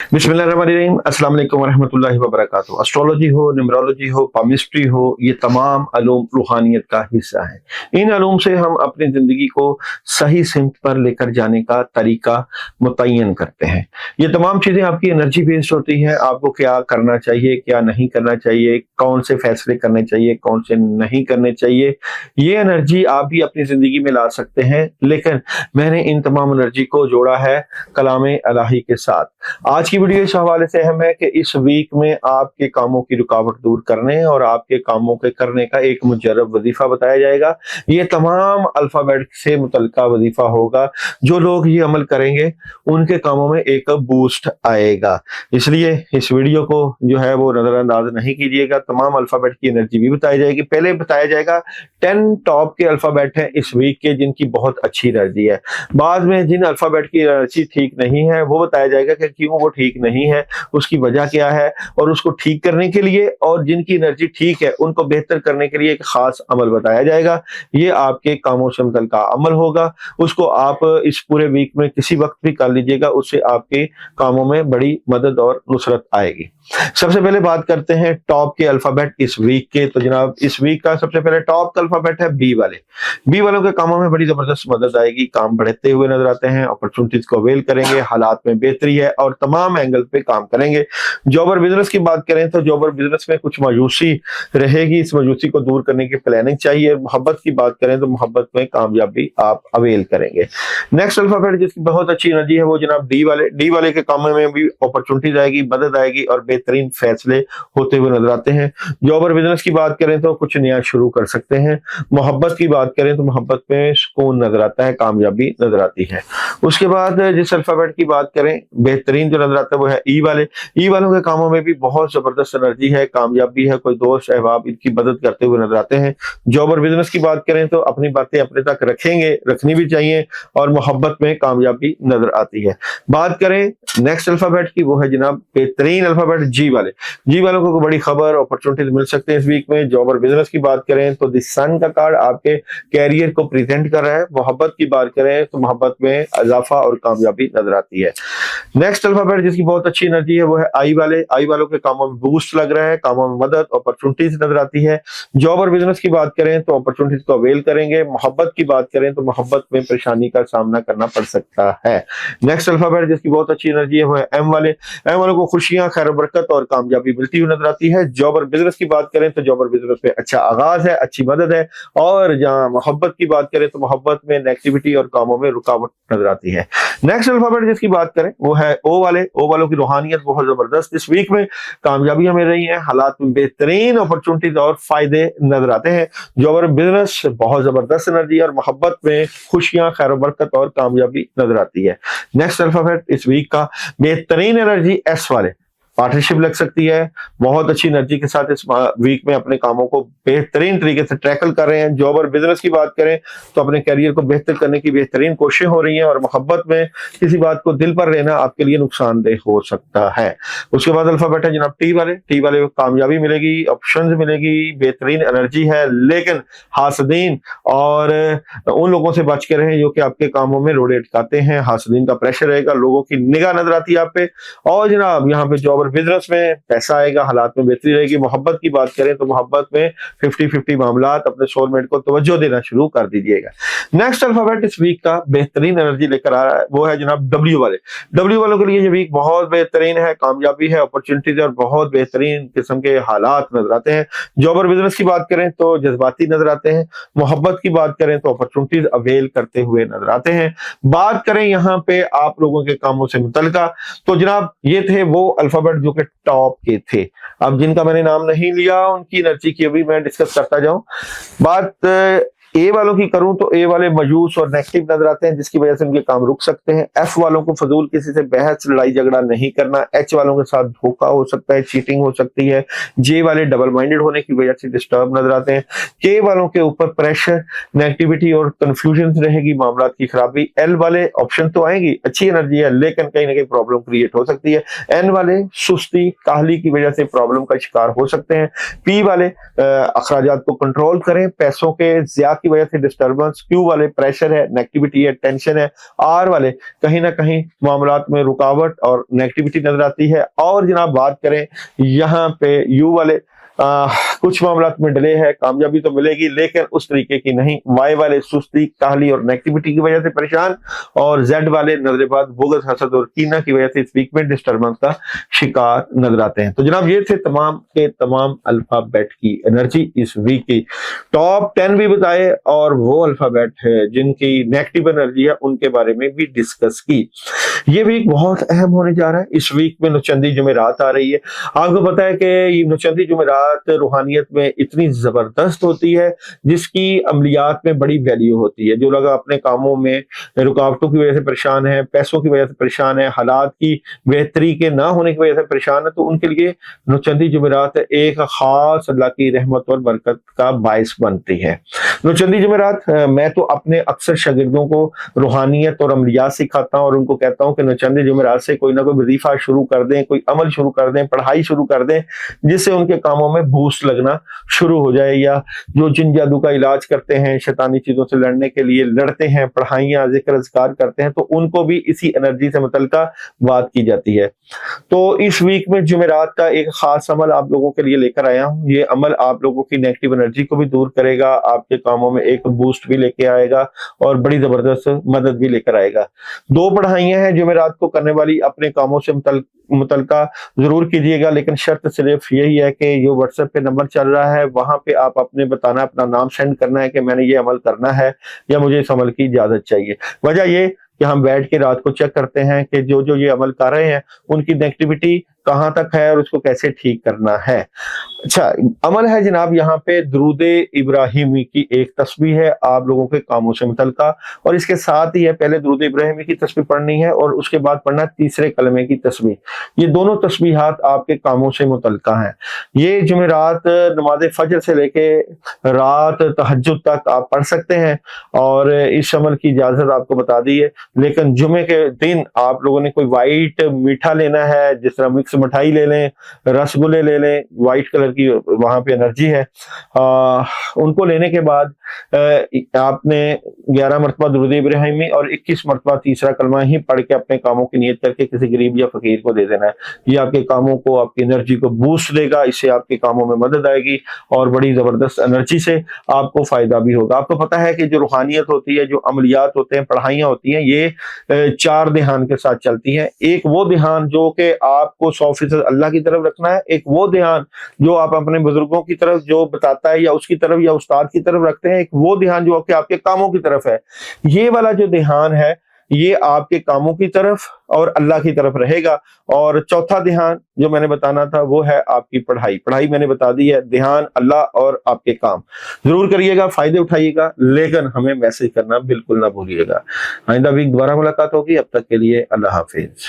बिस्मिल्लाहिर्रहमानिर्रहीम, अस्सलाम वालेकुम रहमतुल्लाहि व बरकातुहू। एस्ट्रोलॉजी हो, न्यूमरोलॉजी हो, पामिस्ट्री हो, ये तमाम अलूम रूहानियत का हिस्सा है। इन अलूम से हम अपनी जिंदगी को सही सिमत पर लेकर जाने का तरीका मुतय्यन करते हैं। ये तमाम चीजें आपकी एनर्जी बेस्ड होती है। आपको क्या करना चाहिए, क्या नहीं करना चाहिए, कौन से फैसले करने चाहिए, कौन से नहीं करने चाहिए, ये एनर्जी आप भी अपनी जिंदगी में ला सकते हैं। लेकिन मैंने इन तमाम एनर्जी को जोड़ा है कलाम इलाही के साथ। आज की वीडियो इस हवाले से अहम है कि इस वीक में आपके कामों की रुकावट दूर करने और आपके कामों के करने का एक मुजर्रब वजीफा बताया जाएगा। ये तमाम अल्फाबेट से मुतल्लिका वजीफा होगा। जो लोग ये अमल करेंगे उनके कामों में एक बूस्ट आएगा। इसलिए इस वीडियो को जो है वो नजरअंदाज नहीं कीजिएगा। तमाम अल्फाबेट की एनर्जी भी बताई जाएगी। पहले बताया जाएगा 10 टॉप के अल्फाबेट हैं इस वीक के जिनकी बहुत अच्छी एनर्जी है। बाद में जिन अल्फाबेट की एनर्जी ठीक नहीं है वो बताया जाएगा कि क्यों वो ठीक नहीं है, उसकी वजह क्या है, और उसको ठीक करने के लिए और जिनकी एनर्जी ठीक है उनको बेहतर करने के लिए एक खास अमल बताया जाएगा। ये आपके कामों से मुतल्लिका अमल होगा। उसको आप इस पूरे वीक में किसी वक्त भी कर लीजिएगा, उससे आपके कामों में बड़ी मदद और नुसरत आएगी। सबसे पहले बात करते हैं टॉप के अल्फाबेट इस वीक के। तो जनाब इस वीक का सबसे पहले टॉप का अल्फाबेट है बी वाले। बी वालों के कामों में बड़ी जबरदस्त मदद आएगी। काम बढ़ते हुए नजर आते हैं, अपॉर्चुनिटीज को अवेल करेंगे, हालात में बेहतरी है और तमाम एंगल पे काम करेंगे। जॉब और बिजनेस की बात करें तो जॉब और बिजनेस में कुछ मायूसी रहेगी, इस मायूसी को दूर करने की प्लानिंग चाहिए। मोहब्बत की बात करें तो मोहब्बत में कामयाबी आप अवेल करेंगे। नेक्स्ट अल्फाबेट जिसकी बहुत अच्छी एनर्जी है वो जनाब डी वाले। डी वाले के कामों में भी अपॉर्चुनिटीज आएगी, मदद आएगी और बेहतरीन फैसले होते हुए नजर आते हैं। जॉब और बिजनेस की बात करें तो कुछ नया शुरू कर सकते हैं। मोहब्बत की बात करें तो मोहब्बत में सुकून नजर आता है, कामयाबी नजर आती है। उसके बाद जिस अल्फाबेट की बात करें बेहतरीन जो नजर आता है वो है ई वाले। ई वालों के कामों में भी बहुत जबरदस्त एनर्जी है, कामयाबी है, कोई दोस्त अहबाब इनकी मदद करते हुए नजर आते हैं। जॉब और बिजनेस की बात करें तो अपनी बातें अपने तक रखेंगे, रखनी भी चाहिए और मोहब्बत में कामयाबी नजर आती है। बात करें नेक्स्ट अल्फाबेट की वो है जनाब बेहतरीन अल्फाबेट जी वाले। जी वालों को बड़ी खबर अपॉर्चुनिटीज मिल सकते हैं इस वीक में। जॉब और बिजनेस की बात करें तो द सन का कार्ड आपके कैरियर को प्रेजेंट कर रहा है। मोहब्बत की बात करें तो मोहब्बत में इजाफा और कामयाबी नजर आती है। नेक्स्ट अल्फाबेट जिसकी बहुत अच्छी एनर्जी है वो है आई वाले। आई वालों के कामों में बूस्ट लग रहा है, कामों में मदद अपॉर्चुनिटीज नजर आती है। जॉब और बिजनेस की बात करें तो अपॉर्चुनिटीज को अवेल करेंगे। मोहब्बत की बात करें तो मोहब्बत में परेशानी का सामना करना पड़ सकता है। नेक्स्ट अल्फाबेट जिसकी बहुत अच्छी एनर्जी है वो है एम वाले। एम वालों को खुशियां, खैर बरकत और कामयाबी मिलती हुई नजर आती है। जॉब और बिजनेस की बात करें तो जॉब और बिजनेस में अच्छा आगाज है, अच्छी मदद है। और जहां मोहब्बत की बात करें तो मोहब्बत में नेगेटिविटी और कामों में रुकावट नजर आती है। नेक्स्ट अल्फाबेट जिसकी बात करें वो है ओ वाले। ओ वालों की रूहानियत बहुत जबरदस्त इस वीक में, कामयाबियां मिल रही हैं, हालात में बेहतरीन अपॉर्चुनिटीज और फायदे नजर आते हैं। जॉब और बिजनेस बहुत जबरदस्त एनर्जी और मोहब्बत में खुशियां, खैर बरकत और कामयाबी नजर आती है। नेक्स्ट अल्फाबेट इस वीक का बेहतरीन एनर्जी एस वाले। पार्टनरशिप लग सकती है, बहुत अच्छी एनर्जी के साथ इस वीक में अपने कामों को बेहतरीन तरीके से टैकल कर रहे हैं। जॉब और बिजनेस की बात करें तो अपने करियर को बेहतर करने की बेहतरीन कोशिशें हो रही हैं और मोहब्बत में किसी बात को दिल पर लेना आपके लिए नुकसानदेह हो सकता है। उसके बाद अल्फाबेट है जनाब टी वाले। टी वाले को कामयाबी मिलेगी, ऑप्शंस मिलेगी, बेहतरीन एनर्जी है, लेकिन हासदीन और उन लोगों से बच के रहें जो कि आपके कामों में रोड़े अटकाते हैं। हासदीन का प्रेशर रहेगा, लोगों की निगाह नजर आती है आप पे। और जनाब यहाँ पे जॉब बिजनेस में पैसा आएगा, हालात में बेहतरी रहेगी। मोहब्बत की बात करें तो मोहब्बत में 50-50 मामलात, अपने सोलमेट को तवज्जो देना शुरू कर दीजिएगा। नेक्स्ट अल्फाबेट इस वीक का बेहतरीन एनर्जी लेकर आ रहा है वो है जनाब डब्ल्यू वाले। डब्ल्यू वालों के लिए ये वीक बहुत बेहतरीन है, कामयाबी है, अपॉर्चुनिटीज और बहुत बेहतरीन किस्म के हालात नजर आते हैं। जॉब और बिजनेस की बात करें तो जज्बाती नजर आते हैं। मोहब्बत की बात करें तो अपॉर्चुनिटीज अवेल करते हुए नजर आते हैं। बात करें यहाँ पे आप लोगों के कामों से मुतल्लिका तो जनाब ये थे वो अल्फाबेट जो कि टॉप के थे। अब जिनका मैंने नाम नहीं लिया उनकी एनर्जी की अभी मैं डिस्कस करता जाऊं। बात ए वालों की करूं तो ए वाले मायूस और नेगेटिव नजर आते हैं जिसकी वजह से उनके काम रुक सकते हैं। एफ वालों को फजूल किसी से बहस, लड़ाई झगड़ा नहीं करना। एच वालों के साथ धोखा हो सकता है, चीटिंग हो सकती है। जे वाले डबल माइंडेड होने की वजह से डिस्टर्ब नजर आते हैं। के वालों के ऊपर प्रेशर, नेगेटिविटी और कंफ्यूजन रहेगी, मामला की खराबी। एल वाले ऑप्शन तो आएंगी, अच्छी एनर्जी है, लेकिन कहीं ना कहीं प्रॉब्लम क्रिएट हो सकती है। एन वाले सुस्ती, काहली की वजह से प्रॉब्लम का शिकार हो सकते हैं। पी वाले अखराजात को कंट्रोल करें, पैसों के ज्यादा की वजह से डिस्टर्बेंस, Q वाले प्रेशर है, नेगेटिविटी है, टेंशन है, R वाले कहीं ना कहीं मामलात में रुकावट और नेगेटिविटी नजर आती है। और जनाब बात करें यहाँ पे U वाले कुछ मामलात में डिले है, कामयाबी तो मिलेगी लेकिन उस तरीके की नहीं। वाई वाले सुस्ती, काहली और नेगेटिविटी की वजह से परेशान, और जेड वाले नजरेबाज, बुग़्ज़, हसद और कीना की वजह से इस वीक में डिस्टर्बेंस का शिकार नजर आते हैं। तो जनाब ये थे तमाम के तमाम अल्फाबेट की एनर्जी इस वीक की। टॉप 10 भी बताए और वो अल्फाबेट है जिनकी नेगेटिव एनर्जी है उनके बारे में भी डिस्कस की। ये वीक बहुत अहम होने जा रहा है। इस वीक में नौचंदी जुमेरात आ रही है। आपको पता है कि नौचंदी जुमेरात रूहानियत में इतनी जबरदस्त होती है जिसकी अमलियात में बड़ी वैल्यू होती है। जो लोग अपने कामों में रुकावटों की वजह से परेशान है, पैसों की वजह से परेशान है, हालात की बेहतरी के ना होने की वजह से परेशान है, तो उनके लिए नौचंदी जुमेरात एक खास अल्लाह की रहमत और बरकत का बायस बनती है। नौचंदी जुमेरात मैं तो अपने अक्सर शागिर्दों को रूहानियत और अमलियात सिखाता हूँ और उनको कहता हूँ कि नौचंदी जुमेरात से कोई ना कोई वजीफा शुरू कर दें, कोई अमल शुरू कर दें, पढ़ाई शुरू कर दें, जिससे उनके कामों में बूस्ट लगना शुरू हो जाए। या जो जिन जादू का इलाज करते हैं, शैतानी चीजों से लड़ने के लिए लड़ते हैं, पढ़ाइयाँ जिक्र अज़कार करते हैं, तो उनको भी इसी एनर्जी से मुतल्लिका बात की जाती है। तो इस वीक में जुमेरात का एक खास अमल आप लोगों के लिए लेकर आया हूँ। ये अमल आप लोगों की नेगेटिव एनर्जी को भी दूर करेगा, आपके कामों में एक बूस्ट भी लेके आएगा और बड़ी जबरदस्त मदद भी लेकर आएगा। 2 पढ़ाइयाँ हैं जुमेरात को करने वाली, अपने कामों से मुतल्लिका जरूर कीजिएगा, लेकिन शर्त सिर्फ यही है कि जो व्हाट्सएप पे नंबर चल रहा है वहां पे आप अपने बताना, अपना नाम सेंड करना है कि मैंने ये अमल करना है या मुझे इस अमल की इजाजत चाहिए। वजह ये कि हम बैठ के रात को चेक करते हैं कि जो जो ये अमल कर रहे हैं उनकी नेगेटिविटी कहां तक है और उसको कैसे ठीक करना है। अच्छा, अमल है जनाब यहाँ पे दुरूद इब्राहिमी की एक तस्बीह है आप लोगों के कामों से मुतल्लिका, और इसके साथ ही है पहले दुरूद इब्राहिमी की तस्बीह पढ़नी है और उसके बाद पढ़ना तीसरे कलमे की तस्बीह। ये दोनों तस्बीहात आपके कामों से मुतल्लिका हैं। ये जुमेरात नमाज फजर से लेके रात तहज्जुद तक आप पढ़ सकते हैं और इस अमल की इजाजत आपको बता दी है। लेकिन जुमे के दिन आप लोगों ने कोई वाइट मीठा लेना है, जिस तरह मिक्स मिठाई ले लें, रसगुल्ले ले लें, वाइट कलर की वहां पे एनर्जी है, उनको लेने के बाद आपने 11 मरतबा दुरूद इब्राहिमी और 21 मरतबा तीसरा कलमा ही पढ़ के अपने कामों की नियत करके किसी गरीब या फकीर को दे देना है। ये आपके कामों को, आपकी एनर्जी को बूस्ट देगा, इससे आपके कामों में मदद आएगी और बड़ी जबरदस्त एनर्जी से आपको फायदा भी होगा। आपको पता है कि जो रूहानियत होती है, जो अमलियात होते हैं, पढ़ाइयाँ होती हैं, ये 4 ध्यान के साथ चलती हैं। एक वो ध्यान जो कि आपको 100% अल्लाह की तरफ रखना है, एक वो ध्यान जो आप अपने बुजुर्गों की तरफ जो बताता है या उसकी तरफ या उस्ताद की तरफ रखते हैं, एक वो ध्यान जो आपके कामों की तरफ है। ये वाला जो ध्यान है ये आपके कामों की तरफ और अल्लाह की तरफ रहेगा। और चौथा ध्यान जो मैंने बताना था वो है आपकी पढ़ाई मैंने बता दी है। ध्यान अल्लाह और आपके काम जरूर करिएगा, फायदे उठाइएगा, लेकिन हमें मैसेज करना बिल्कुल ना भूलिएगा। आइंदा वीक दोबारा मुलाकात होगी, अब तक के लिए अल्लाह हाफिज।